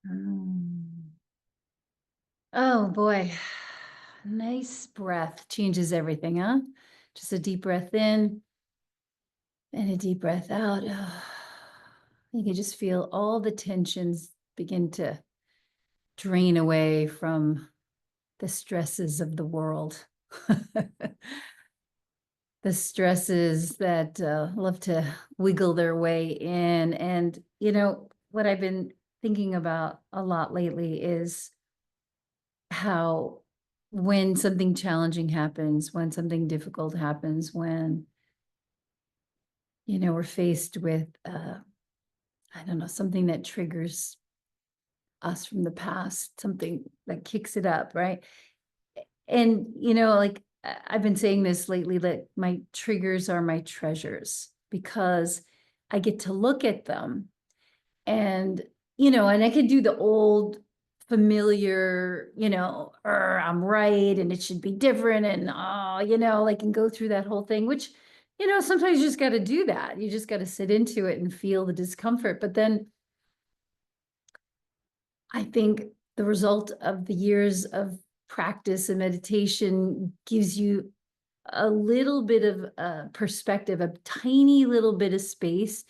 Mm. Oh boy. Nice breath changes everything, huh? Just a deep breath in and a deep breath out. You can just feel all the tensions begin to drain away from the stresses of the world. The stresses that love to wiggle their way in. And, what I've been thinking about a lot lately is how when something challenging happens, when something difficult happens, when, we're faced with, I don't know, something that triggers us from the past, something that kicks it up, right? And, like I've been saying this lately, that my triggers are my treasures because I get to look at them and, and I could do the old familiar, I'm right and it should be different. And, like, and go through that whole thing, which, sometimes you just got to do that. You just got to sit into it and feel the discomfort. But then I think the result of the years of practice and meditation gives you a little bit of perspective, a tiny little bit of space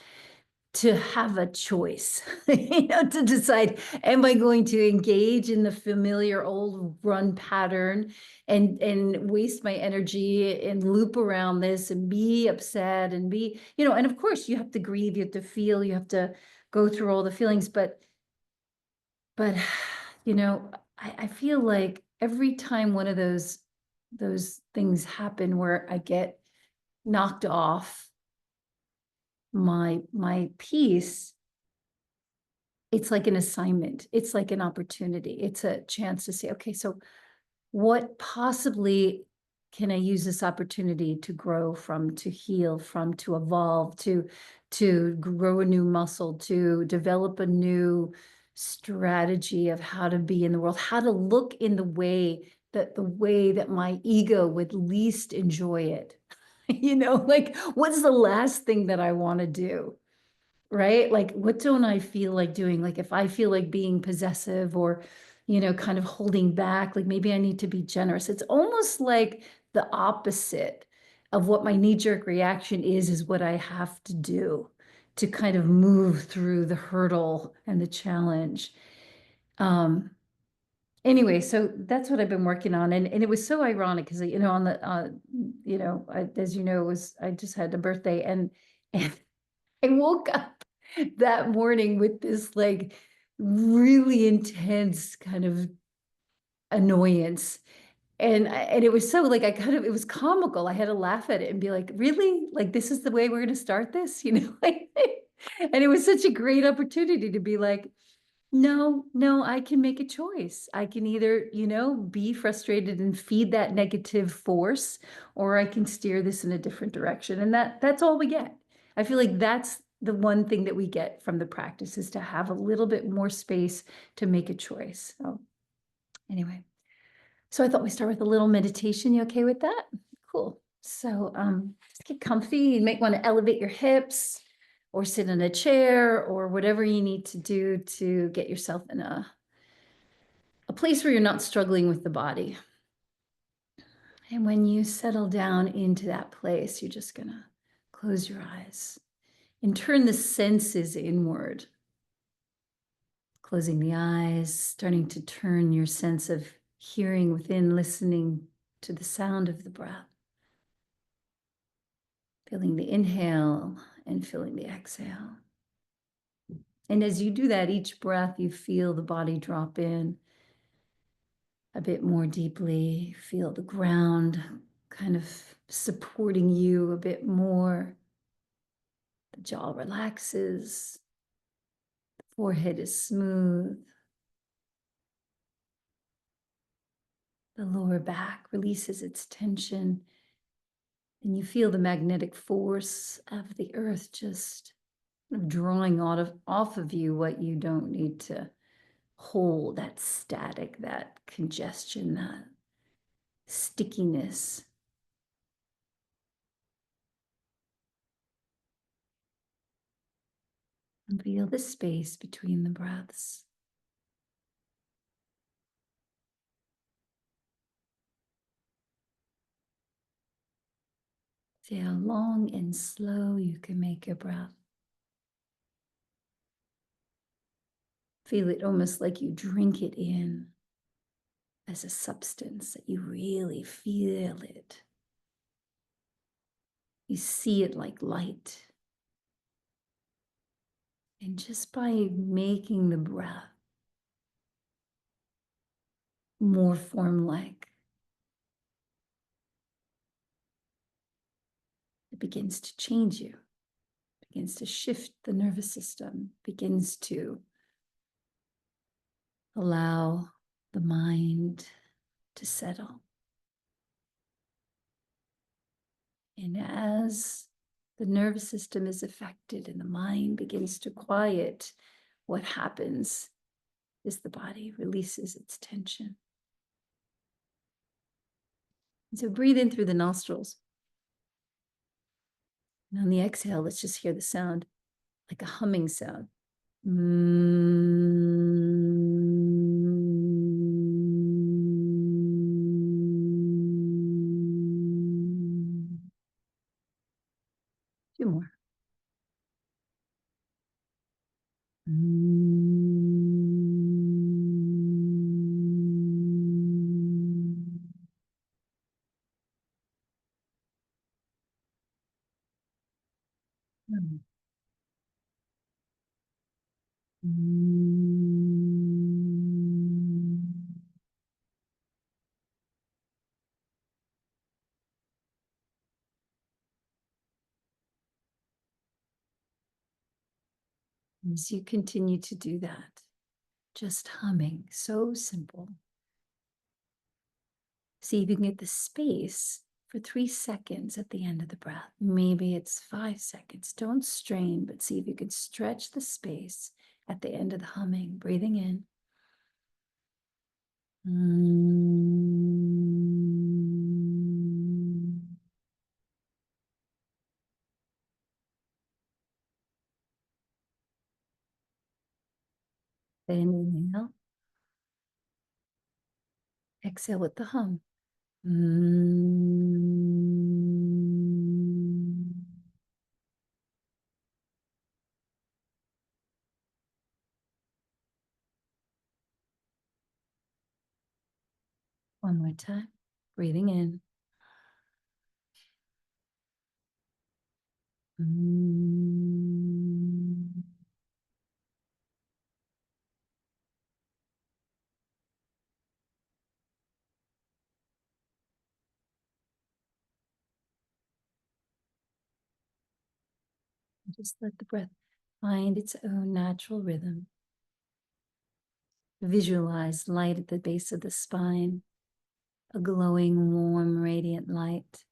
to have a choice, to decide, am I going to engage in the familiar old run pattern and waste my energy and loop around this and be upset and be, and of course you have to grieve, you have to feel, you have to go through all the feelings, but I feel like every time one of those things happen where I get knocked off my peace, it's like an assignment. It's like an opportunity. It's a chance to say, okay, so what possibly can I use this opportunity to grow from, to heal from, to evolve, to grow a new muscle, to develop a new strategy of how to be in the world, how to look in the way that my ego would least enjoy it. Like what's the last thing that I want to do? Right? Like, what don't I feel like doing? Like, if I feel like being possessive or, kind of holding back, like maybe I need to be generous. It's almost like the opposite of what my knee-jerk reaction is what I have to do to kind of move through the hurdle and the challenge. Um, anyway, so that's what I've been working on. And it was so ironic because, on the, as you know, I just had a birthday and I woke up that morning with this like really intense kind of annoyance. And it was so like it was comical. I had to laugh at it and be like, really? Like this is the way we're gonna start this, Like, and it was such a great opportunity to be like, no, no, I can make a choice. I can either, be frustrated and feed that negative force, or I can steer this in a different direction. And that's all we get. I feel like that's the one thing that we get from the practice is to have a little bit more space to make a choice. So anyway, so I thought we start with a little meditation. You okay with that? Cool. So just get comfy. You might want to elevate your hips or sit in a chair or whatever you need to do to get yourself in a place where you're not struggling with the body. And when you settle down into that place, you're just gonna close your eyes and turn the senses inward. Closing the eyes, starting to turn your sense of hearing within, listening to the sound of the breath. Feeling the inhale and feeling the exhale. And as you do that, each breath, you feel the body drop in a bit more deeply. Feel the ground kind of supporting you a bit more. The jaw relaxes. The forehead is smooth. The lower back releases its tension. And you feel the magnetic force of the earth just drawing off of you what you don't need to hold, that static, that congestion, that stickiness. And feel the space between the breaths. See how long and slow you can make your breath. Feel it almost like you drink it in as a substance, that you really feel it. You see it like light. And just by making the breath more form-like, it begins to change you, begins to shift the nervous system, begins to allow the mind to settle. And as the nervous system is affected and the mind begins to quiet, what happens is the body releases its tension. And so breathe in through the nostrils. And on the exhale, let's just hear the sound, like a humming sound. Two more. As you continue to do that, just humming, so simple. See if you can get the space for 3 seconds at the end of the breath. Maybe it's 5 seconds. Don't strain, but see if you could stretch the space at the end of the humming, breathing in. Then inhale. Exhale with the hum. One more time. Breathing in. Just let the breath find its own natural rhythm. Visualize light at the base of the spine, a glowing, warm, radiant light.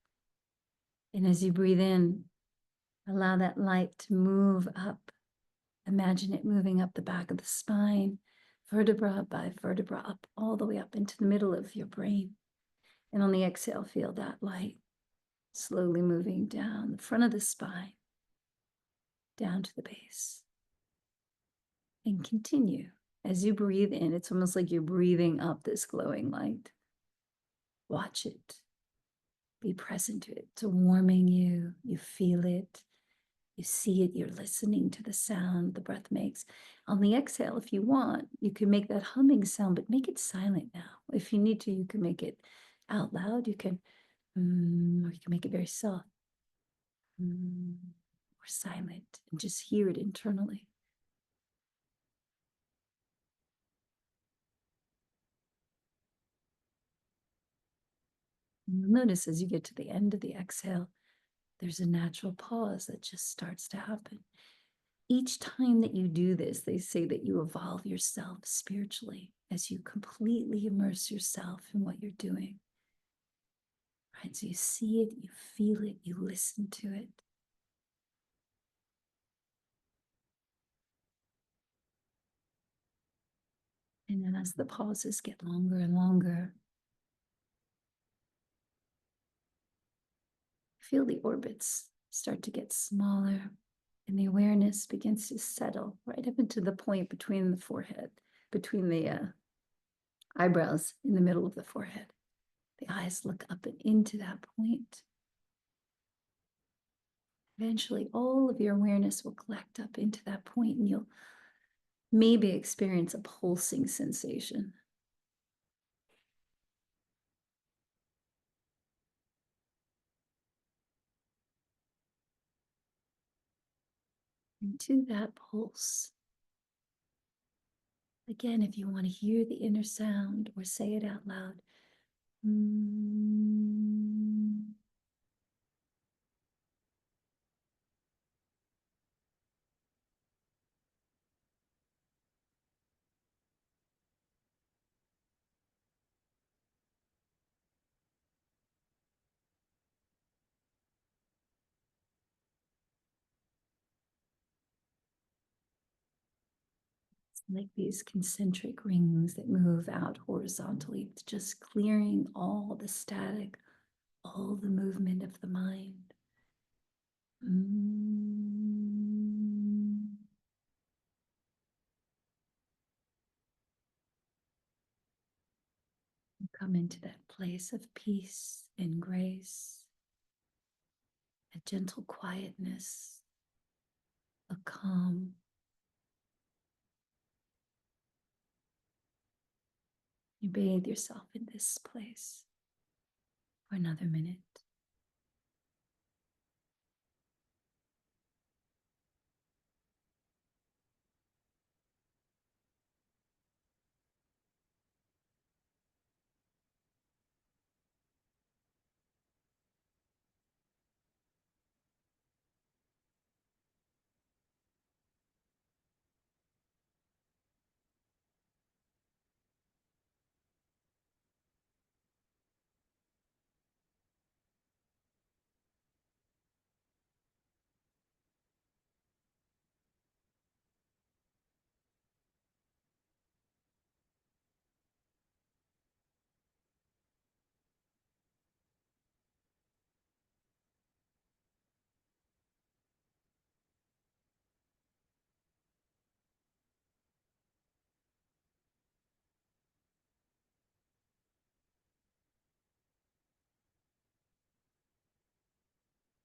And as you breathe in, allow that light to move up. Imagine it moving up the back of the spine, vertebra by vertebra, up all the way up into the middle of your brain. And on the exhale, feel that light slowly moving down the front of the spine, down to the base. And continue. As you breathe in, it's almost like you're breathing up this glowing light. Watch it. Be present to it. It's warming you. You feel it. You see it. You're listening to the sound the breath makes. On the exhale, if you want, you can make that humming sound, but make it silent now. If you need to, you can make it out loud. You can, or you can make it very soft, or silent, and just hear it internally. And you'll notice as you get to the end of the exhale, there's a natural pause that just starts to happen. Each time that you do this, they say that you evolve yourself spiritually as you completely immerse yourself in what you're doing. Right? So you see it, you feel it, you listen to it. And then as the pauses get longer and longer, feel the orbits start to get smaller and the awareness begins to settle right up into the point between the forehead, between the eyebrows in the middle of the forehead. The eyes look up and into that point. Eventually, all of your awareness will collect up into that point, and you'll maybe experience a pulsing sensation. And to that pulse, again, if you want to hear the inner sound or say it out loud, mm, like these concentric rings that move out horizontally. It's just clearing all the static, all the movement of the mind. Mm. Come into that place of peace and grace, a gentle quietness, a calm. You bathe yourself in this place for another minute.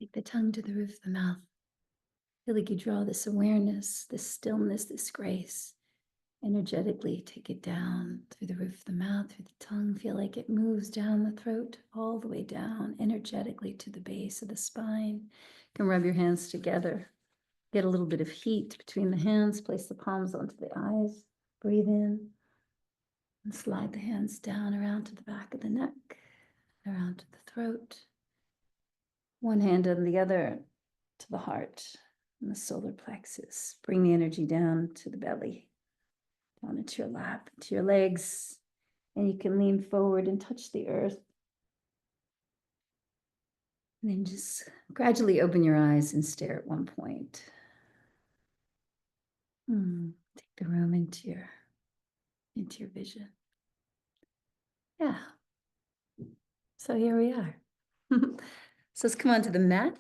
Take the tongue to the roof of the mouth. Feel like you draw this awareness, this stillness, this grace. Energetically take it down through the roof of the mouth, through the tongue. Feel like it moves down the throat, all the way down, energetically to the base of the spine. You can rub your hands together. Get a little bit of heat between the hands. Place the palms onto the eyes. Breathe in. And slide the hands down around to the back of the neck, around to the throat. One hand on the other to the heart and the solar plexus. Bring the energy down to the belly, down into your lap, into your legs. And you can lean forward and touch the earth. And then just gradually open your eyes and stare at one point. Take the room into your vision. Yeah. So here we are. So let's come onto the mat.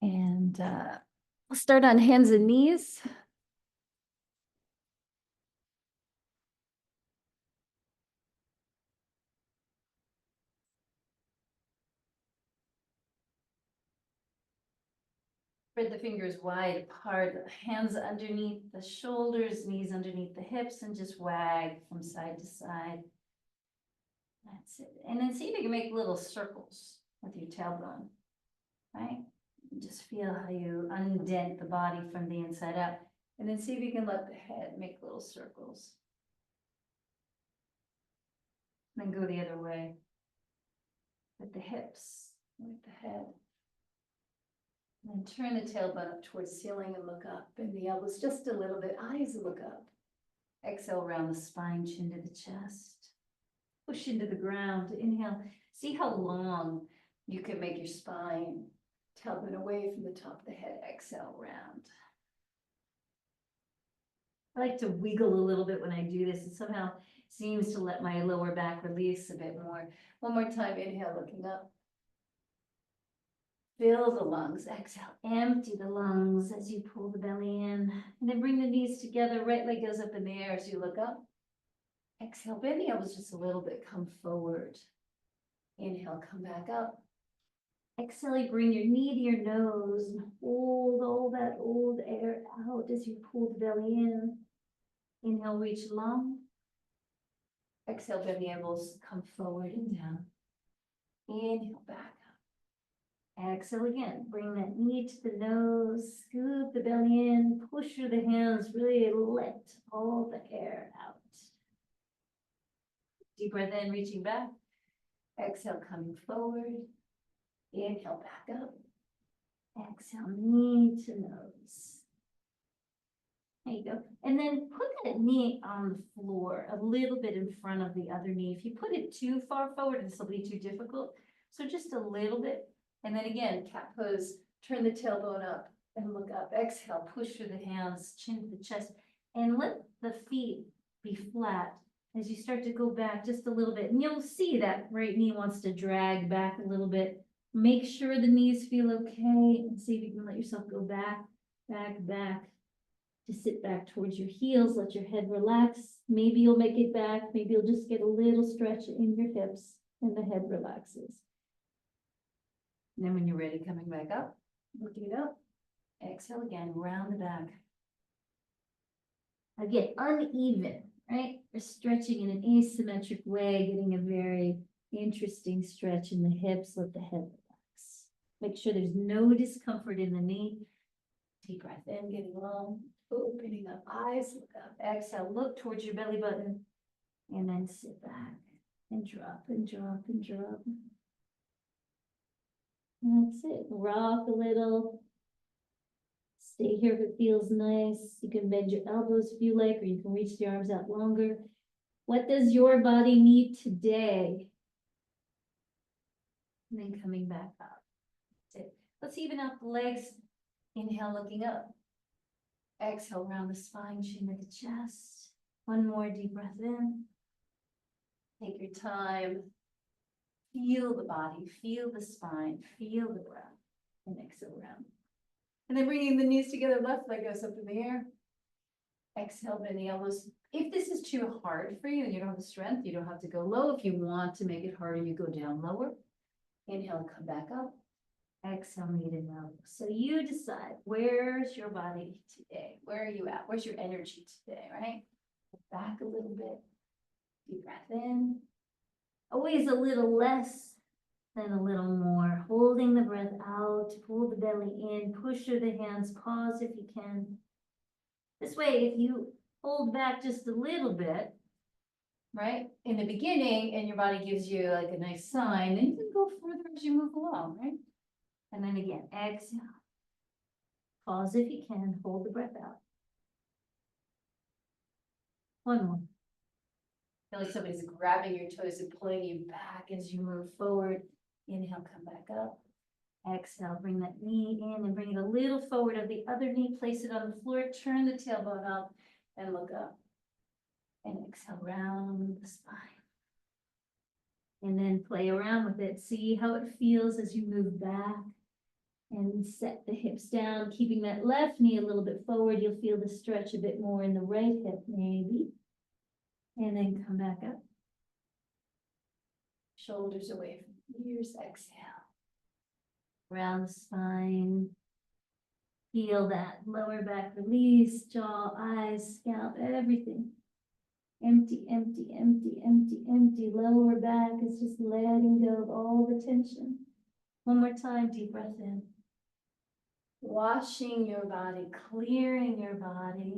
And we'll start on hands and knees. Spread the fingers wide apart, hands underneath the shoulders, knees underneath the hips, and just wag from side to side. That's it. And then see if you can make little circles with your tailbone, right? Just feel how you undent the body from the inside out. And then see if you can let the head make little circles. Then go the other way. With the hips, with the head. And then turn the tailbone up towards the ceiling and look up. Bend the elbows just a little bit. Eyes look up. Exhale around the spine, chin to the chest. Push into the ground. Inhale. See how long you can make your spine. Tailbone away from the top of the head. Exhale round. I like to wiggle a little bit when I do this. It somehow seems to let my lower back release a bit more. One more time. Inhale, looking up. Fill the lungs. Exhale. Empty the lungs as you pull the belly in. And then bring the knees together. Right leg goes up in the air as you look up. Exhale. Bend the elbows just a little bit. Come forward. Inhale. Come back up. Exhale, you bring your knee to your nose and hold all that old air out as you pull the belly in. Inhale, reach long. Exhale, bend the elbows, come forward and down. Inhale, back up. Exhale again, bring that knee to the nose, scoop the belly in, push through the hands, really let all the air out. Deep breath in, reaching back. Exhale, coming forward. Inhale, back up. Exhale, knee to nose. There you go. And then put that knee on the floor a little bit in front of the other knee. If you put it too far forward, this will be too difficult. So just a little bit. And then again, cat pose, turn the tailbone up and look up. Exhale, push through the hands, chin to the chest, and let the feet be flat as you start to go back just a little bit. And you'll see that right knee wants to drag back a little bit. Make sure the knees feel okay and see if you can let yourself go back, back, back. To sit back towards your heels, let your head relax. Maybe you'll make it back. Maybe you'll just get a little stretch in your hips and the head relaxes. And then when you're ready, coming back up, looking it up. Exhale again, round the back. Again, uneven, right? We're stretching in an asymmetric way, getting a very interesting stretch in the hips. Let the head relax. Make sure there's no discomfort in the knee. Deep breath in, getting long, opening up, eyes look up. Exhale, look towards your belly button, and then sit back and drop and drop and drop. And that's it. Rock a little. Stay here if it feels nice. You can bend your elbows if you like, or you can reach the arms out longer. What does your body need today? And then coming back up. That's it. Let's even out the legs. Inhale, looking up. Exhale, round the spine, chin to the chest. One more deep breath in. Take your time. Feel the body, feel the spine, feel the breath. And exhale round. And then bringing the knees together, left leg goes up in the air. Exhale, bend the elbows. If this is too hard for you and you don't have the strength, you don't have to go low. If you want to make it harder, you go down lower. Inhale, come back up. Exhale, knee to nose. So you decide, where's your body today? Where are you at? Where's your energy today, right? Back a little bit. Deep breath in. Always a little less than a little more. Holding the breath out, pull the belly in, push through the hands, pause if you can. This way, if you hold back just a little bit, right, in the beginning, and your body gives you like a nice sign, then you can go further as you move along, right? And then again, exhale. Pause if you can, hold the breath out. One more. Feel like somebody's grabbing your toes and pulling you back as you move forward. Inhale, come back up. Exhale, bring that knee in and bring it a little forward of the other knee. Place it on the floor, turn the tailbone up and look up. And exhale, round the spine. And then play around with it. See how it feels as you move back. And set the hips down, keeping that left knee a little bit forward. You'll feel the stretch a bit more in the right hip, maybe. And then come back up. Shoulders away from the ears. Exhale. Round the spine. Feel that lower back release, jaw, eyes, scalp, everything. Empty, empty, empty, empty, empty. Lower back is just letting go of all the tension. One more time, deep breath in. Washing your body, clearing your body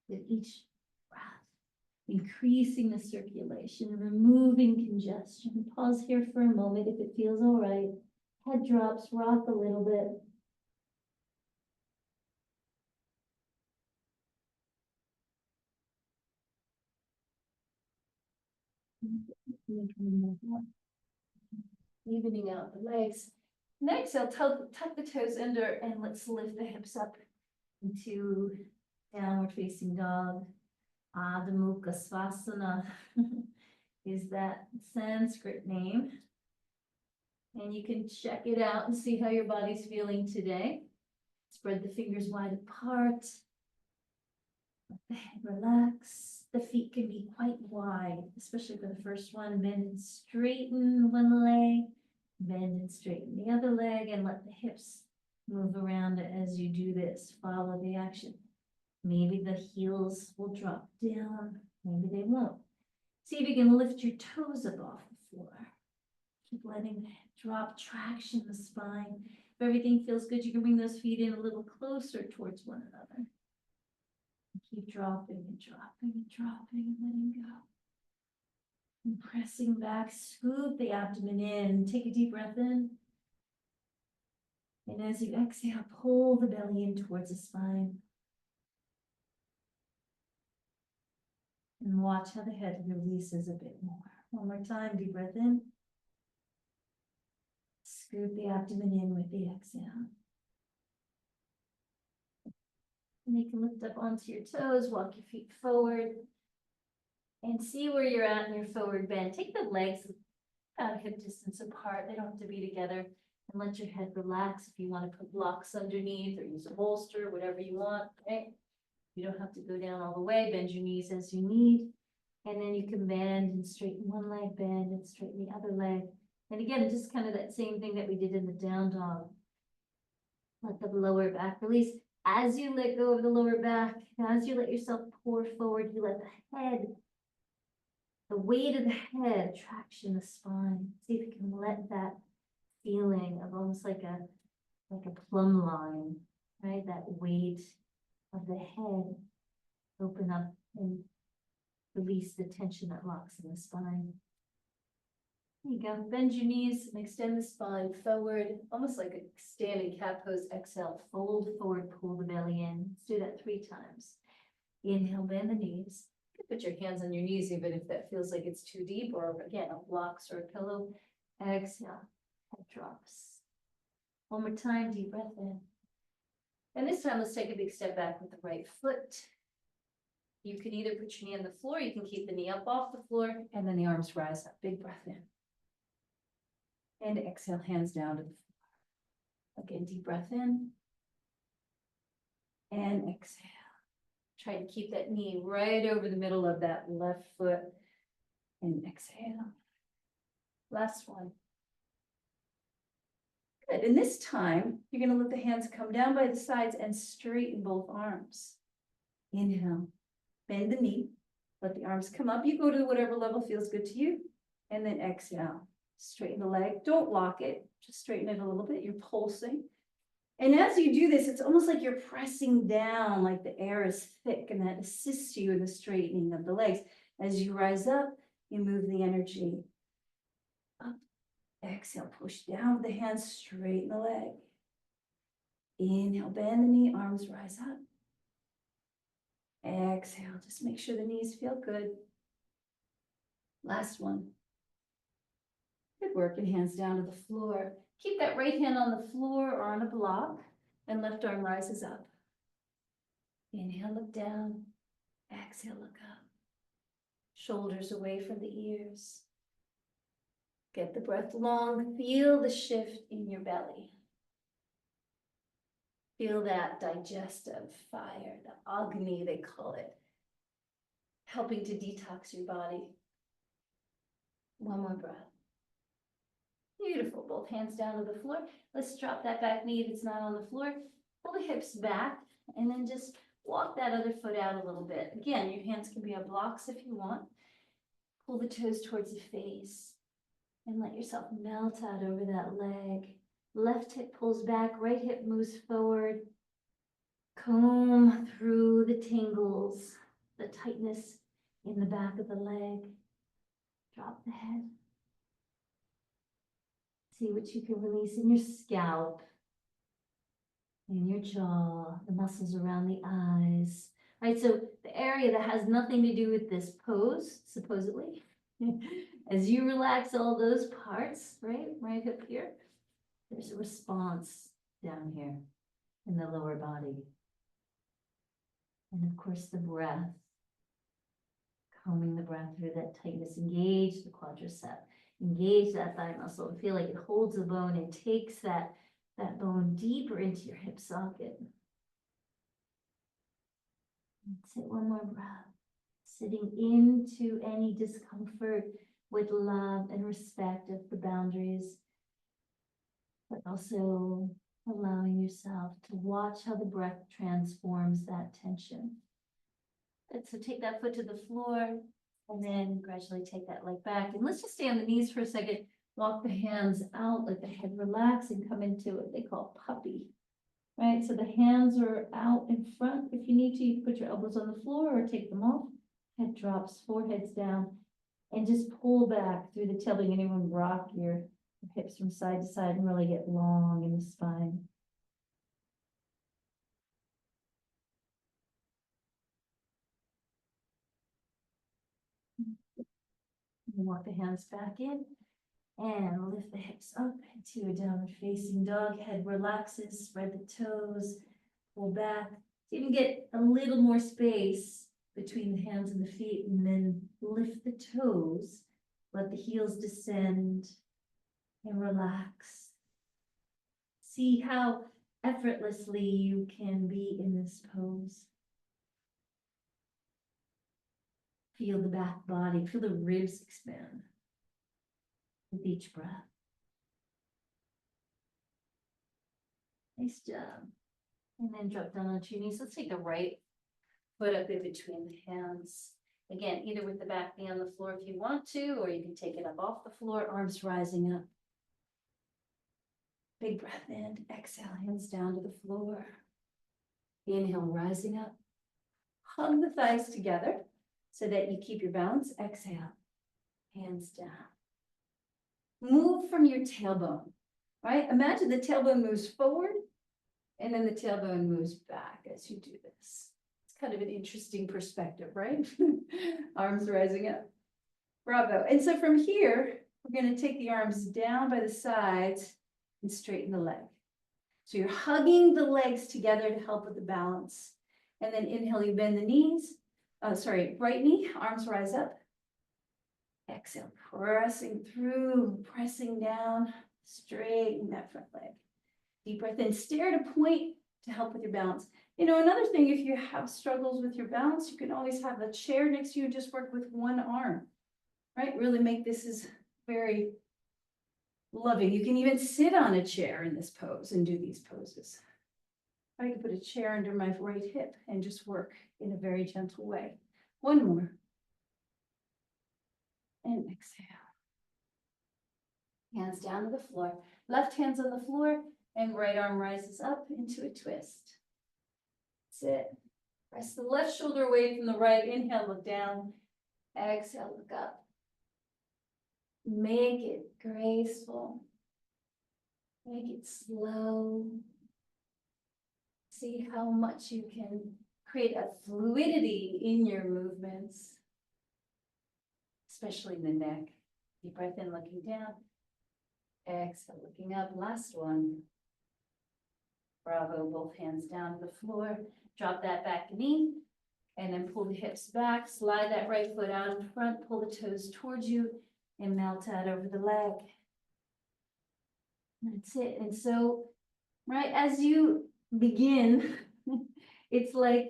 with each breath, increasing the circulation, removing congestion. Pause here for a moment if it feels all right. Head drops, rock a little bit. Evening out the legs. Next, I'll tuck the toes under and let's lift the hips up into downward facing dog. Adho Mukha Svanasana is that Sanskrit name. And you can check it out and see how your body's feeling today. Spread the fingers wide apart. Let the head relax. The feet can be quite wide, especially for the first one. Bend and straighten one leg. Bend and straighten the other leg and let the hips move around as you do this. Follow the action. Maybe the heels will drop down, maybe they won't. See if you can lift your toes up off the floor. Keep letting it drop traction in the spine. If everything feels good, you can bring those feet in a little closer towards one another. Keep dropping and dropping and dropping and letting go. And pressing back, scoop the abdomen in. Take a deep breath in. And as you exhale, pull the belly in towards the spine. And watch how the head releases a bit more. One more time, deep breath in. Scoop the abdomen in with the exhale. And you can lift up onto your toes, walk your feet forward. And see where you're at in your forward bend. Take the legs about hip distance apart. They don't have to be together. And let your head relax if you want to put blocks underneath or use a bolster, whatever you want, okay? You don't have to go down all the way. Bend your knees as you need. And then you can bend and straighten one leg, bend and straighten the other leg. And again, just kind of that same thing that we did in the down dog. Let the lower back release. As you let go of the lower back, as you let yourself pour forward, you let the head, the weight of the head, traction the spine. See if you can let that feeling of almost like a plumb line, right? That weight of the head open up and release the tension that locks in the spine. There you go. Bend your knees and extend the spine forward, almost like a standing cat pose. Exhale, fold forward, pull the belly in. Let's do that 3 times. Inhale, bend the knees. You can put your hands on your knees even if that feels like it's too deep, or again, a blocks or a pillow. Exhale, head drops. One more time, deep breath in. And this time, let's take a big step back with the right foot. You can either put your knee on the floor, you can keep the knee up off the floor, and then the arms rise up. Big breath in. And exhale, hands down to the floor. Again, deep breath in. And exhale. Try to keep that knee right over the middle of that left foot. And exhale. Last one. Good. And this time, you're going to let the hands come down by the sides and straighten both arms. Inhale. Bend the knee. Let the arms come up. You go to whatever level feels good to you. And then exhale. Straighten the leg. Don't lock it. Just straighten it a little bit. You're pulsing. And as you do this, it's almost like you're pressing down, like the air is thick, and that assists you in the straightening of the legs. As you rise up, you move the energy up. Exhale, push down with the hands, straighten the leg. Inhale, bend the knee, arms rise up. Exhale, just make sure the knees feel good. Last one. Good work, and hands down to the floor. Keep that right hand on the floor or on a block, and left arm rises up. Inhale, look down. Exhale, look up. Shoulders away from the ears. Get the breath long. Feel the shift in your belly. Feel that digestive fire, the Agni they call it, helping to detox your body. One more breath. Beautiful. Both hands down to the floor. Let's drop that back knee if it's not on the floor. Pull the hips back and then just walk that other foot out a little bit. Again, your hands can be on blocks if you want. Pull the toes towards the face and let yourself melt out over that leg. Left hip pulls back, right hip moves forward. Comb through the tingles, the tightness in the back of the leg. Drop the head. See what you can release in your scalp, in your jaw, the muscles around the eyes. Right, so the area that has nothing to do with this pose, supposedly, as you relax all those parts, right up here, there's a response down here in the lower body. And of course, the breath, combing the breath through that tightness, engage the quadricep. Engage that thigh muscle and feel like it holds the bone and takes that bone deeper into your hip socket. Take one more breath, sitting into any discomfort with love and respect of the boundaries. but also allowing yourself to watch how the breath transforms that tension. And so take that foot to the floor and then gradually take that leg back. And let's just stay on the knees for a second. Walk the hands out, let the head relax and come into what they call puppy. Right, so the hands are out in front. If you need to, you can put your elbows on the floor or take them off. Head drops, forehead's down, and just pull back through the tailbone. Anyone rock your hips from side to side and really get long in the spine. Walk the hands back in and lift the hips up into a downward facing dog. Head relaxes, spread the toes, pull back. Even get a little more space between the hands and the feet, and then lift the toes. Let the heels descend and relax. See how effortlessly you can be in this pose. Feel the back body, feel the ribs expand with each breath. Nice job. And then drop down onto your knees. Let's take the right foot up in between the hands. Again, either with the back knee on the floor if you want to, or you can take it up off the floor, arms rising up. Big breath in, exhale, hands down to the floor. Inhale, rising up. Hug the thighs together so that you keep your balance. Exhale, hands down. Move from your tailbone, right? Imagine the tailbone moves forward and then the tailbone moves back as you do this. It's kind of an interesting perspective, right? Arms rising up. Bravo. And so from here, we're going to take the arms down by the sides and straighten the leg. So you're hugging the legs together to help with the balance. And then inhale, you bend the knees. Right knee, arms rise up. Exhale, pressing through, pressing down, straighten that front leg. Deep breath in, stare at a point to help with your balance. You know, another thing, if you have struggles with your balance, you can always have a chair next to you and just work with one arm, right? Really make this is very loving. You can even sit on a chair in this pose and do these poses. I can put a chair under my right hip and just work in a very gentle way. One more. And exhale. Hands down to the floor. Left hand's on the floor and right arm rises up into a twist. That's it. Press the left shoulder away from the right. Inhale, look down. Exhale, look up. Make it graceful. Make it slow. See how much you can create a fluidity in your movements, especially in the neck. Deep breath in, looking down. Exhale, looking up. Last one. Bravo, both hands down to the floor. Drop that back knee and then pull the hips back. Slide that right foot out in front. Pull the toes towards you and melt out over the leg. That's it. And so, right, as you begin, it's like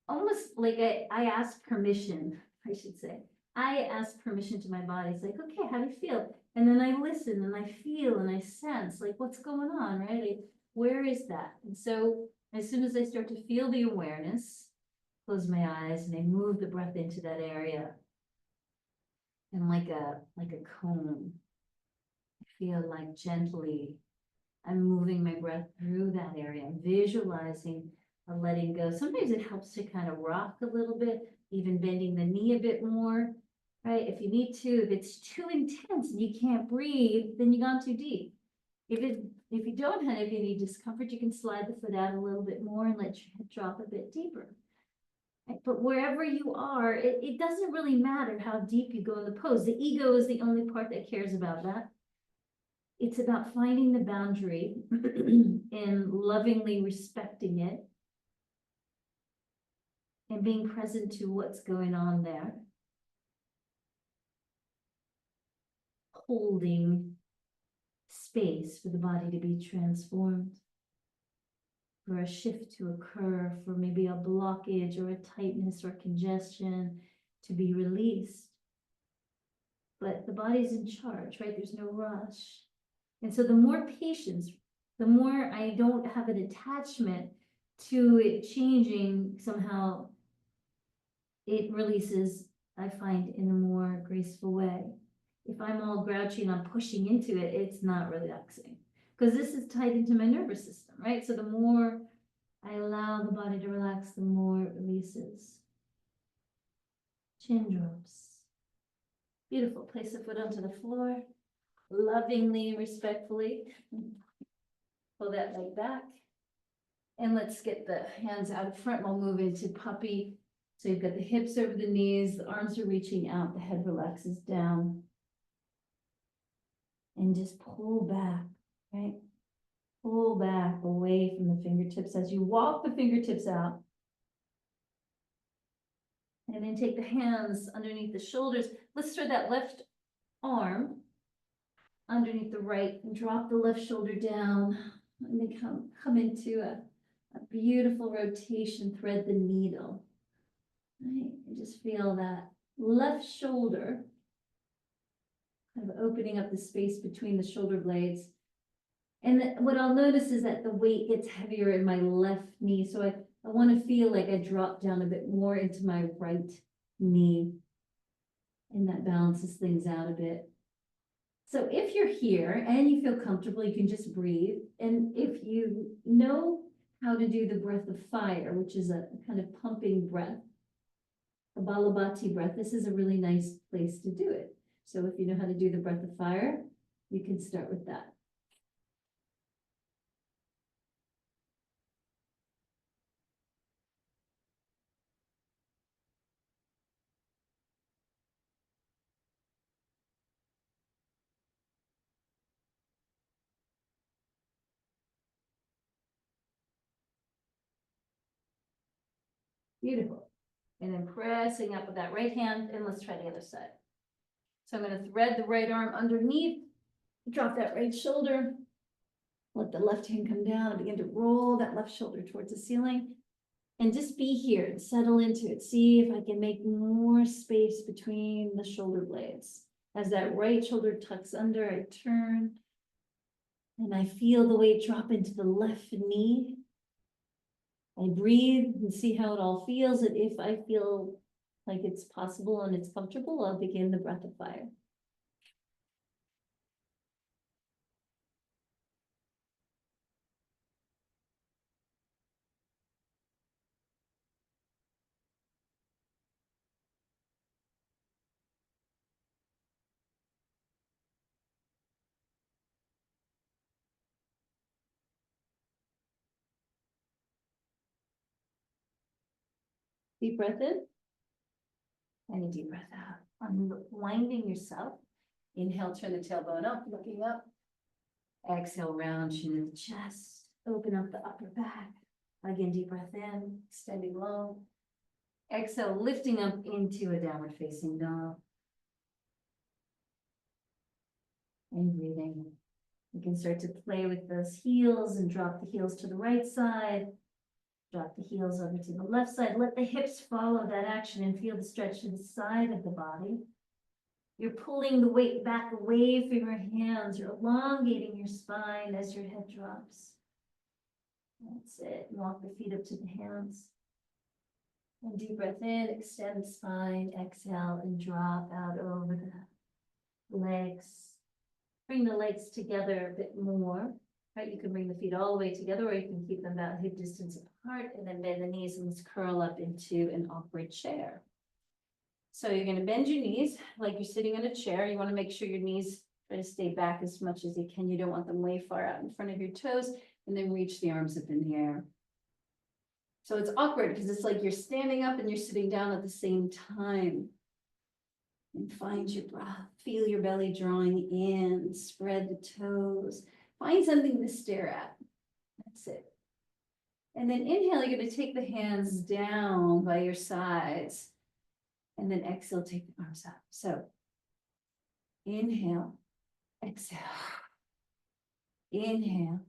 almost like I ask permission, I should say. I ask permission to my body. It's like, okay, how do you feel? And then I listen and I feel and I sense like what's going on, right? Like, where is that? And so as soon as I start to feel the awareness, close my eyes and I move the breath into that area. And like a cone, I feel like gently I'm moving my breath through that area. I'm visualizing a letting go. Sometimes it helps to kind of rock a little bit, even bending the knee a bit more, right? If you need to, if it's too intense and you can't breathe, then you've gone too deep. If you don't have any discomfort, you can slide the foot out a little bit more and let your head drop a bit deeper. Right? But wherever you are, it doesn't really matter how deep you go in the pose. The ego is the only part that cares about that. It's about finding the boundary and lovingly respecting it and being present to what's going on there. Holding space for the body to be transformed, for a shift to occur, for maybe a blockage or a tightness or congestion to be released. But the body's in charge, right? There's no rush. And so the more patience, the more I don't have an attachment to it changing somehow, it releases, I find, in a more graceful way. If I'm all grouchy and I'm pushing into it, it's not relaxing. Because this is tied into my nervous system, right? So the more I allow the body to relax, the more it releases. Chin drops. Beautiful. Place the foot onto the floor. Lovingly, respectfully. Pull that leg back. And let's get the hands out front. We'll move into puppy. So you've got the hips over the knees, the arms are reaching out, the head relaxes down. And just pull back, right? Pull back away from the fingertips as you walk the fingertips out. And then take the hands underneath the shoulders. Let's throw that left arm underneath the right and drop the left shoulder down. And then come into a beautiful rotation, thread the needle. Right, and just feel that left shoulder kind of opening up the space between the shoulder blades. And what I'll notice is that the weight gets heavier in my left knee. So I want to feel like I drop down a bit more into my right knee. And that balances things out a bit. So if you're here and you feel comfortable, you can just breathe. And if you know how to do the breath of fire, which is a kind of pumping breath, a Balabati breath, this is a really nice place to do it. So if you know how to do the breath of fire, you can start with that. Beautiful. And then pressing up with that right hand, and let's try the other side. So I'm going to thread the right arm underneath, drop that right shoulder, let the left hand come down and begin to roll that left shoulder towards the ceiling. And just be here and settle into it. See if I can make more space between the shoulder blades. As that right shoulder tucks under, I turn and I feel the weight drop into the left knee. I breathe and see how it all feels. And if I feel like it's possible and it's comfortable, I'll begin the breath of fire. Deep breath in and a deep breath out. Unwinding yourself. Inhale, turn the tailbone up, looking up. Exhale, round chin in the chest. Open up the upper back. Again, deep breath in, extending long. Exhale, lifting up into a downward facing dog. And breathing. You can start to play with those heels and drop the heels to the right side. Drop the heels over to the left side. Let the hips follow that action and feel the stretch to the side of the body. You're pulling the weight back away from your hands. You're elongating your spine as your head drops. That's it. Walk the feet up to the hands. And deep breath in, extend the spine, exhale, and drop out over the legs. Bring the legs together a bit more. Right, you can bring the feet all the way together, or you can keep them about hip distance apart, and then bend the knees and let's curl up into an awkward chair. So you're going to bend your knees like you're sitting in a chair. You want to make sure your knees try to stay back as much as you can. You don't want them way far out in front of your toes, and then reach the arms up in the air. So it's awkward because it's like you're standing up and you're sitting down at the same time. And find your breath. Feel your belly drawing in. Spread the toes. Find something to stare at. That's it. And then inhale, you're going to take the hands down by your sides. And then exhale, take the arms up. So inhale, exhale. Inhale.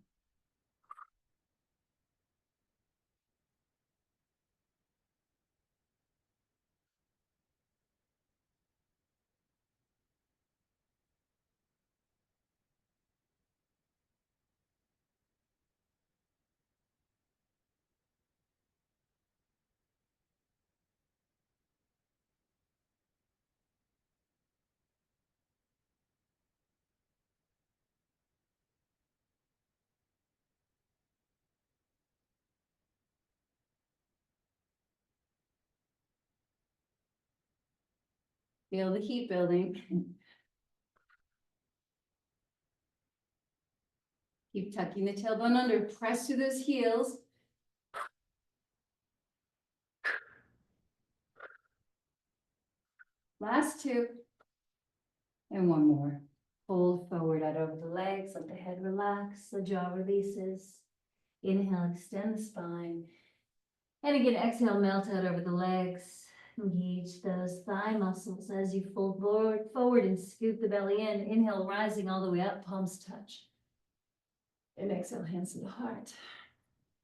Feel the heat building. Keep tucking the tailbone under, press through those heels. Last two. And one more. Fold forward out over the legs, let the head relax, the jaw releases. Inhale, extend the spine. And again, exhale, melt out over the legs. Engage those thigh muscles as you fold forward and scoop the belly in. Inhale, rising all the way up, palms touch. And exhale, hands to the heart.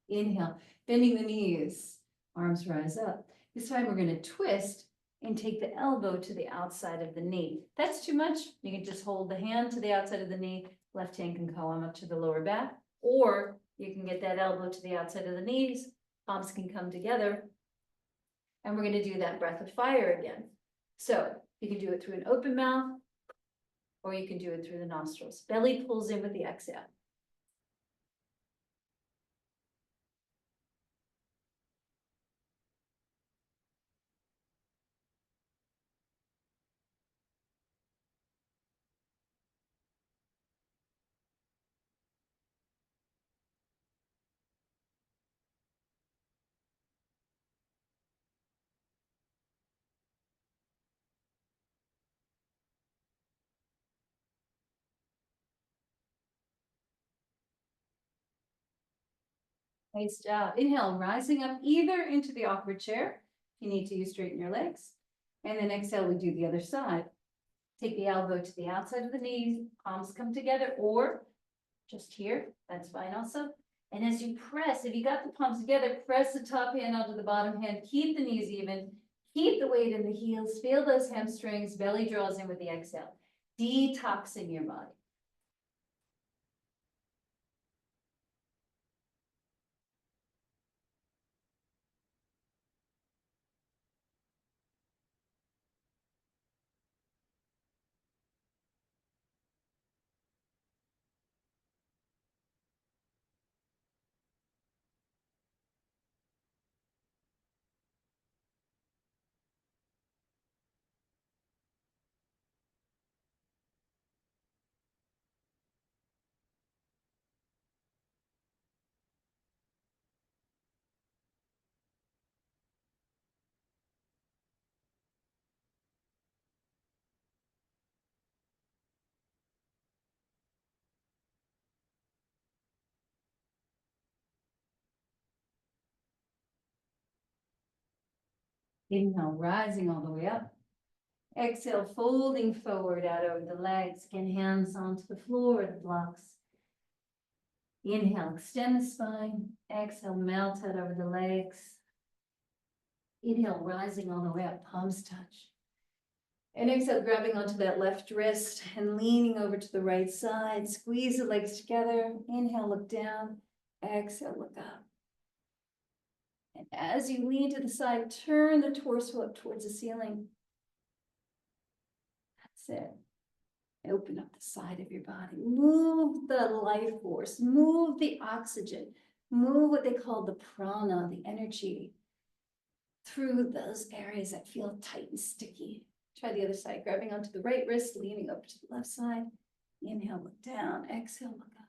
Inhale, bending the knees, arms rise up. This time we're going to twist and take the elbow to the outside of the knee. If that's too much, you can just hold the hand to the outside of the knee. Left hand can come up to the lower back, or you can get that elbow to the outside of the knees. Palms can come together. And we're going to do that breath of fire again. So you can do it through an open mouth, or you can do it through the nostrils. Belly pulls in with the exhale. Nice job. Inhale, rising up either into the awkward chair. If you need to, you straighten your legs. And then exhale, we do the other side. Take the elbow to the outside of the knees, palms come together, or just here, that's fine also. And as you press, if you got the palms together, press the top hand onto the bottom hand, keep the knees even, keep the weight in the heels, feel those hamstrings, belly draws in with the exhale, detoxing your body. Inhale, rising all the way up. Exhale, folding forward out over the legs. Again, hands onto the floor, the blocks. Inhale, extend the spine. Exhale, melt out over the legs. Inhale, rising all the way up, palms touch. And exhale, grabbing onto that left wrist and leaning over to the right side. Squeeze the legs together. Inhale, look down. Exhale, look up. And as you lean to the side, turn the torso up towards the ceiling. That's it. Open up the side of your body. Move the life force. Move the oxygen. Move what they call the prana, the energy, through those areas that feel tight and sticky. Try the other side, grabbing onto the right wrist, leaning up to the left side. Inhale, look down. Exhale, look up.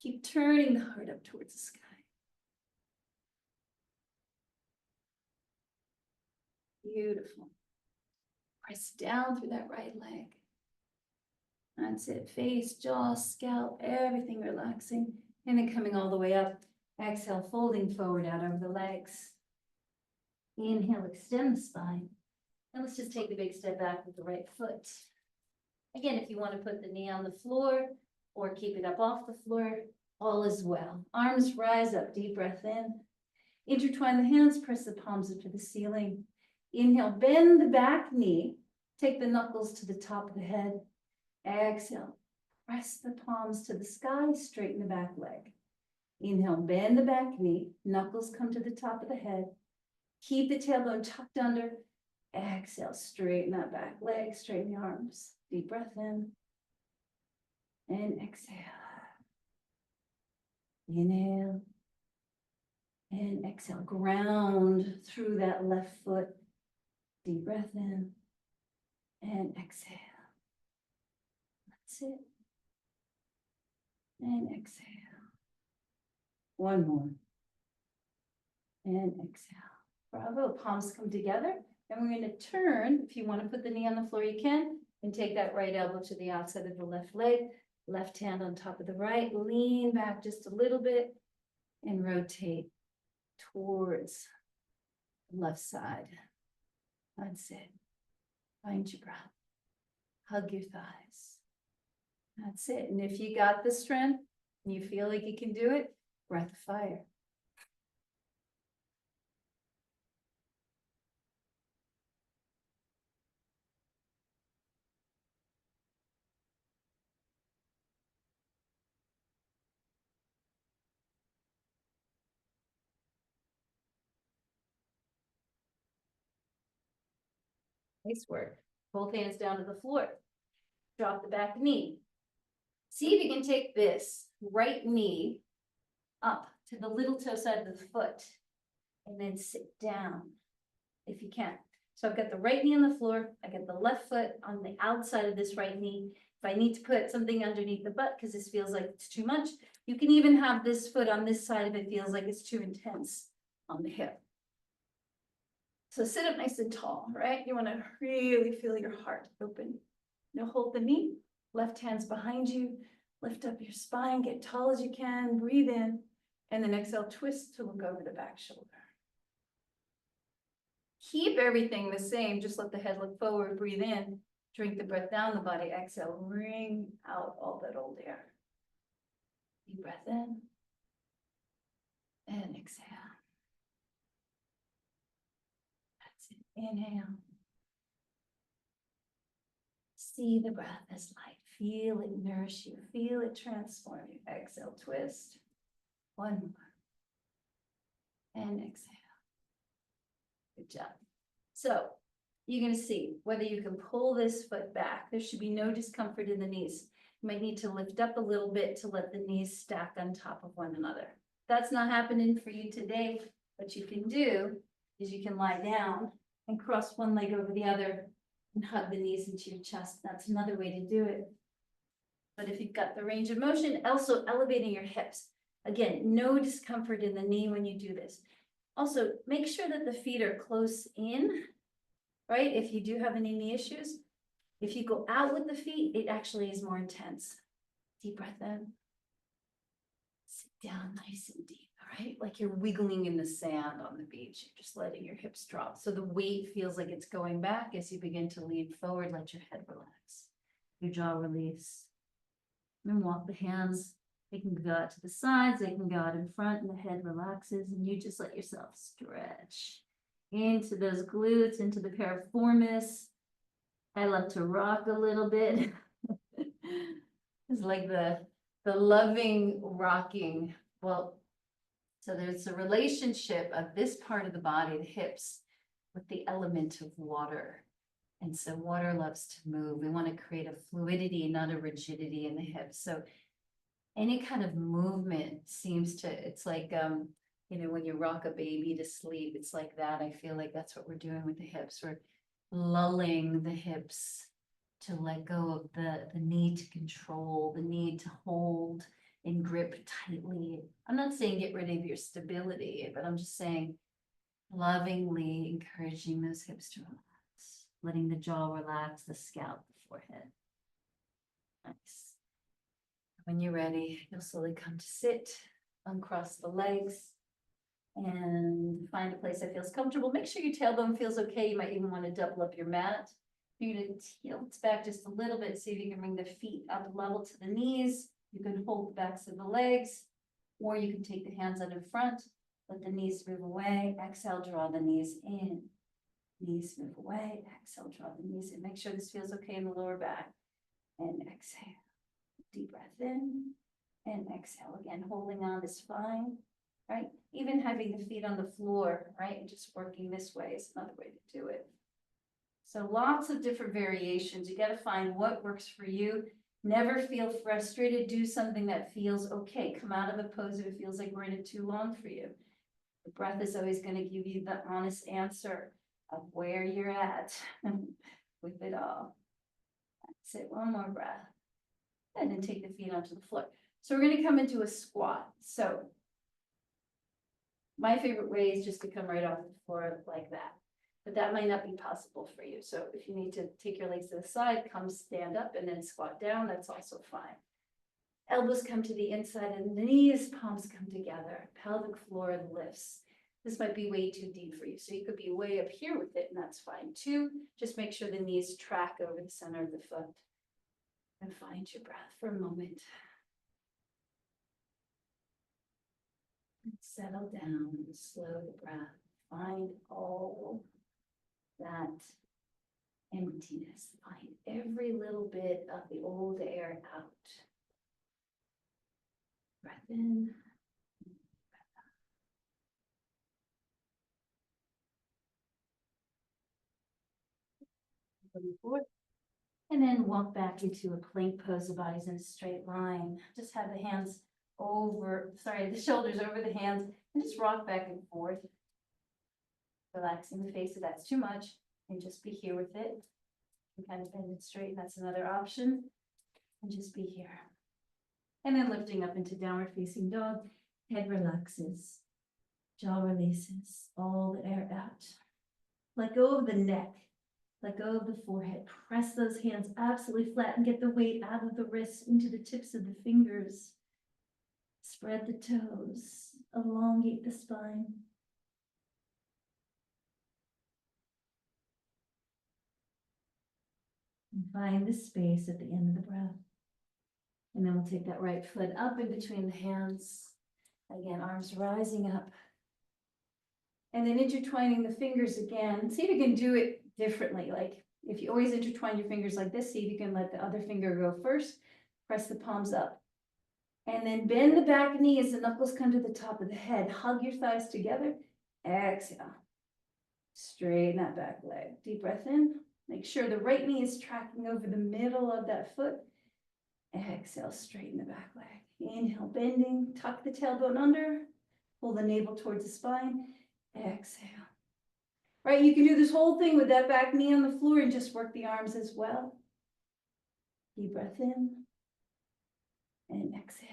Keep turning the heart up towards the sky. Beautiful. Press down through that right leg. That's it. Face, jaw, scalp, everything relaxing. And then coming all the way up. Exhale, folding forward out over the legs. Inhale, extend the spine. And let's just take a big step back with the right foot. Again, if you want to put the knee on the floor or keep it up off the floor, all is well. Arms rise up, deep breath in. Intertwine the hands, press the palms up to the ceiling. Inhale, bend the back knee. Take the knuckles to the top of the head. Exhale, press the palms to the sky, straighten the back leg. Inhale, bend the back knee, knuckles come to the top of the head. Keep the tailbone tucked under. Exhale, straighten that back leg, straighten the arms. Deep breath in. And exhale. Inhale. And exhale, ground through that left foot. Deep breath in. and exhale. That's it. And exhale. One more. And exhale. Bravo, palms come together. And we're going to turn. If you want to put the knee on the floor, you can. And take that right elbow to the outside of the left leg. Left hand on top of the right. Lean back just a little bit. And rotate towards the left side. That's it. Find your breath. Hug your thighs. That's it. And if you got the strength and you feel like you can do it, breath of fire. Nice work. Both hands down to the floor. Drop the back knee. See if you can take this right knee up to the little toe side of the foot and then sit down if you can. So I've got the right knee on the floor. I got the left foot on the outside of this right knee. If I need to put something underneath the butt because this feels like it's too much, you can even have this foot on this side if it feels like it's too intense on the hip. So sit up nice and tall, right? You want to really feel your heart open. Now hold the knee, left hand's behind you, lift up your spine, get tall as you can, breathe in, and then exhale, twist to look over the back shoulder. Keep everything the same, just let the head look forward, breathe in, drink the breath down the body, exhale, bring out all that old air. Deep breath in, and exhale. That's it, inhale. See the breath as light. Feel it nourish you. Feel it transform you. Exhale, twist. One more. And exhale. Good job. So you're going to see whether you can pull this foot back. There should be no discomfort in the knees. You might need to lift up a little bit to let the knees stack on top of one another. That's not happening for you today. What you can do is you can lie down and cross one leg over the other and hug the knees into your chest. That's another way to do it. But if you've got the range of motion, also elevating your hips. Again, no discomfort in the knee when you do this. Also, make sure that the feet are close in, right? If you do have any knee issues. If you go out with the feet, it actually is more intense. Deep breath in. Sit down nice and deep, all right? Like you're wiggling in the sand on the beach. You're just letting your hips drop. So the weight feels like it's going back as you begin to lean forward. Let your head relax. Your jaw release. And walk the hands. They can go out to the sides. They can go out in front and the head relaxes. And you just let yourself stretch into those glutes, into the piriformis. I love to rock a little bit. It's like the loving rocking. Well, so there's a relationship of this part of the body, the hips, with the element of water. And so water loves to move. We want to create a fluidity, not a rigidity in the hips. So any kind of movement seems to, it's like, you know, when you rock a baby to sleep, it's like that. I feel like that's what we're doing with the hips. We're lulling the hips to let go of the need to control, the need to hold and grip tightly. I'm not saying get rid of your stability, but I'm just saying lovingly encouraging those hips to relax, letting the jaw relax, the scalp, the forehead. Nice. When you're ready, you'll slowly come to sit, uncross the legs, and find a place that feels comfortable. Make sure your tailbone feels okay. You might even want to double up your mat. You're going to tilt back just a little bit. See if you can bring the feet up level to the knees. You can hold the backs of the legs, or you can take the hands out in front. Let the knees move away. Exhale, draw the knees in. Knees move away. Exhale, draw the knees in. Make sure this feels okay in the lower back. And exhale. Deep breath in. And exhale again. Holding on is fine. Right? Even having the feet on the floor, right? And just working this way is another way to do it. So lots of different variations. You got to find what works for you. Never feel frustrated. Do something that feels okay. Come out of a pose if it feels like we're in it too long for you. The breath is always going to give you the honest answer of where you're at. with it all. That's it, one more breath. And then take the feet onto the floor. So we're gonna come into a squat. So my favorite way is just to come right off the floor like that. But that might not be possible for you. So if you need to take your legs to the side, come stand up and then squat down, that's also fine. Elbows come to the inside and the knees, palms come together, pelvic floor lifts. This might be way too deep for you. So you could be way up here with it and that's fine too. Just make sure the knees track over the center of the foot. And find your breath for a moment. And settle down and slow the breath. Find all that emptiness. Find every little bit of the old air out. Breath in. Breath out. And then walk back into a plank pose. The body's in a straight line. Just have the hands the shoulders over the hands, and just rock back and forth. Relaxing the face if that's too much, and just be here with it. You kind of bend it straight, that's another option. And just be here. And then lifting up into downward facing dog, head relaxes, jaw releases, all the air out. Let go of the neck. Let go of the forehead. Press those hands absolutely flat and get the weight out of the wrists into the tips of the fingers. Spread the toes. Elongate the spine. And find the space at the end of the breath. And then we'll take that right foot up in between the hands. Again, arms rising up. And then intertwining the fingers again. See if you can do it differently. Like if you always intertwine your fingers like this, see if you can let the other finger go first. Press the palms up. And then bend the back knee as the knuckles come to the top of the head. Hug your thighs together. Exhale. Straighten that back leg. Deep breath in. Make sure the right knee is tracking over the middle of that foot. Exhale, straighten the back leg. Inhale, bending. Tuck the tailbone under. Pull the navel towards the spine. Exhale. Right, you can do this whole thing with that back knee on the floor and just work the arms as well. Deep breath in. And exhale.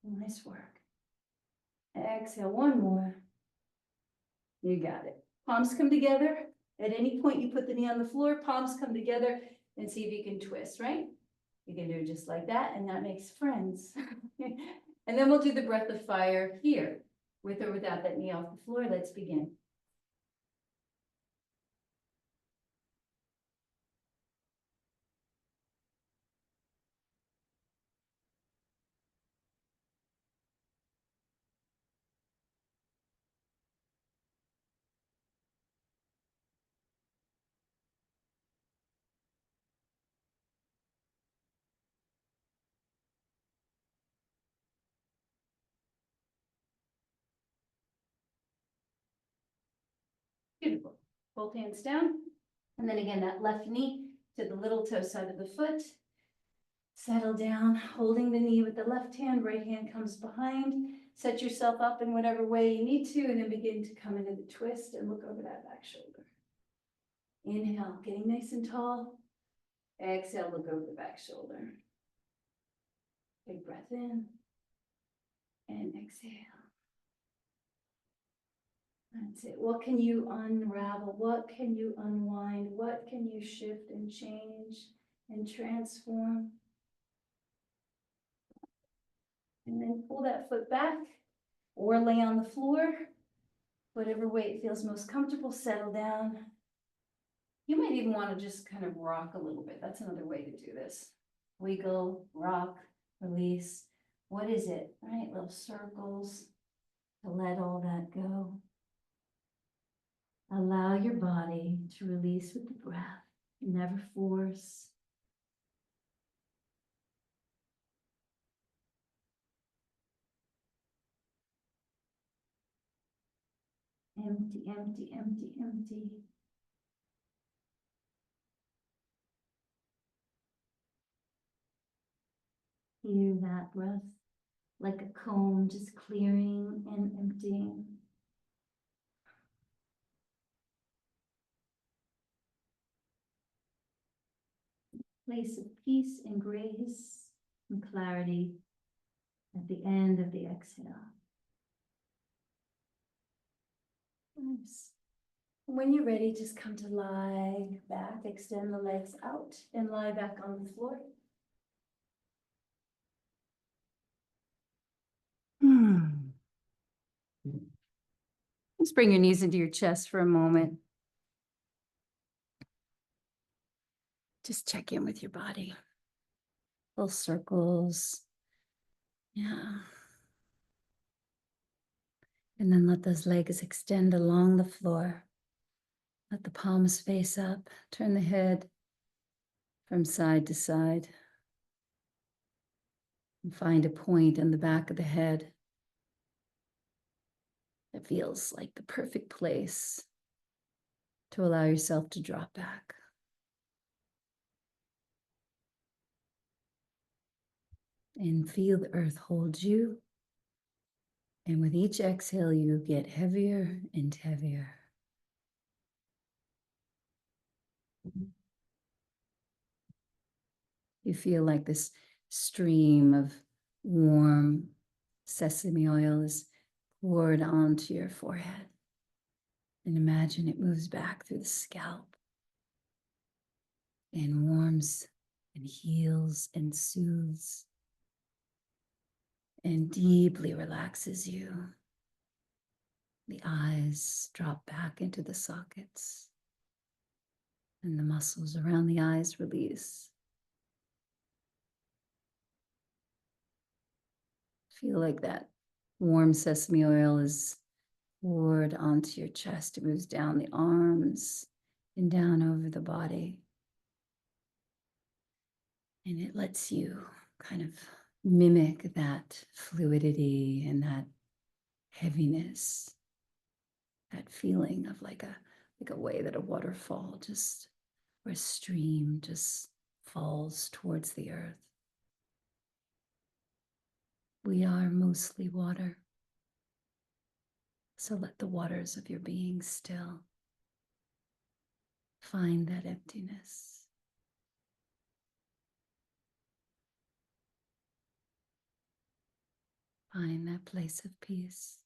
Nice work. Exhale, one more. You got it. Palms come together. At any point you put the knee on the floor, palms come together and see if you can twist, right? You can do it just like that and that makes friends. And then we'll do the breath of fire here, with or without that knee off the floor. Let's begin. Beautiful. Both hands down. And then again, that left knee to the little toe side of the foot. Settle down, holding the knee with the left hand, right hand comes behind. Set yourself up in whatever way you need to, and then begin to come into the twist and look over that back shoulder. Inhale, getting nice and tall. Exhale, look over the back shoulder. Big breath in and exhale. That's it. What can you unravel? What can you unwind? What can you shift and change and transform? And then pull that foot back or lay on the floor. Whatever way it feels most comfortable, settle down. You might even want to just kind of rock a little bit. That's another way to do this. Wiggle, rock, release. What is it? Right? Little circles to let all that go. Allow your body to release with the breath. Never force. Empty, empty, empty, empty. Hear that breath like a comb, just clearing and emptying. place of peace and grace and clarity at the end of the exhale. Nice. When you're ready, just come to lie back, extend the legs out, and lie back on the floor. Just bring your knees into your chest for a moment. Just check in with your body. Little circles. Yeah. And then let those legs extend along the floor. Let the palms face up. Turn the head from side to side. And find a point in the back of the head that feels like the perfect place to allow yourself to drop back. And feel the earth hold you. And with each exhale, you get heavier and heavier. You feel like this stream of warm sesame oil is poured onto your forehead. And imagine it moves back through the scalp and warms and heals and soothes and deeply relaxes you. The eyes drop back into the sockets and the muscles around the eyes release. Feel like that warm sesame oil is poured onto your chest. It moves down the arms and down over the body. And it lets you kind of mimic that fluidity and that heaviness, that feeling of like a way that a waterfall just, or a stream just falls towards the earth. We are mostly water. So let the waters of your being still. Find that emptiness. Find that place of peace.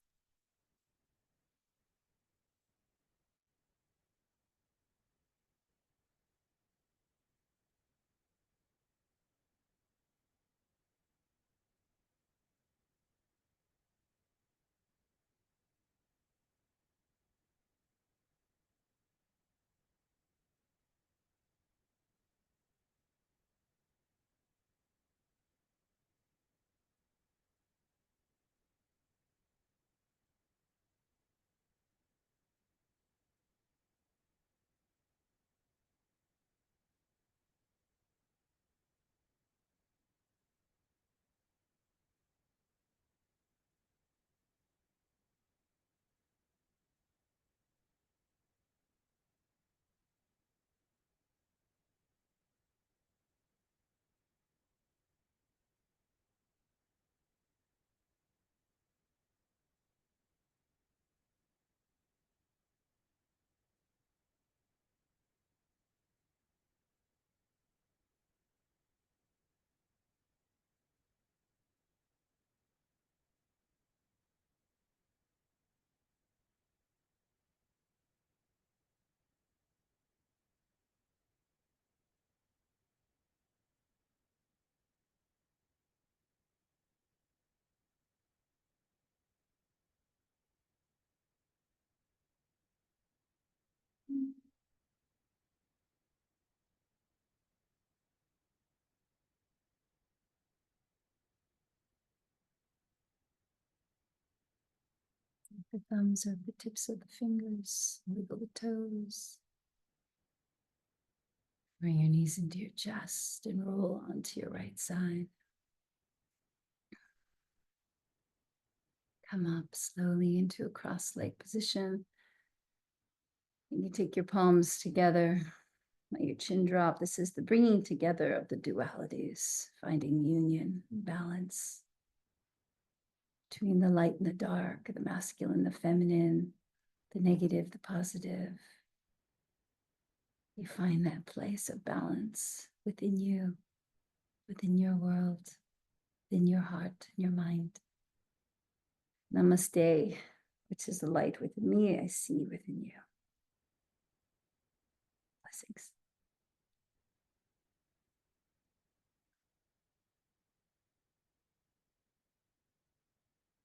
The thumbs over the tips of the fingers, wiggle the toes. Bring your knees into your chest and roll onto your right side. Come up slowly into a cross-leg position. And you take your palms together, let your chin drop. This is the bringing together of the dualities, finding union, balance between the light and the dark, the masculine, the feminine, the negative, the positive. You find that place of balance within you, within your world, within your heart and your mind. Namaste, which is the light within me, I see within you. Blessings.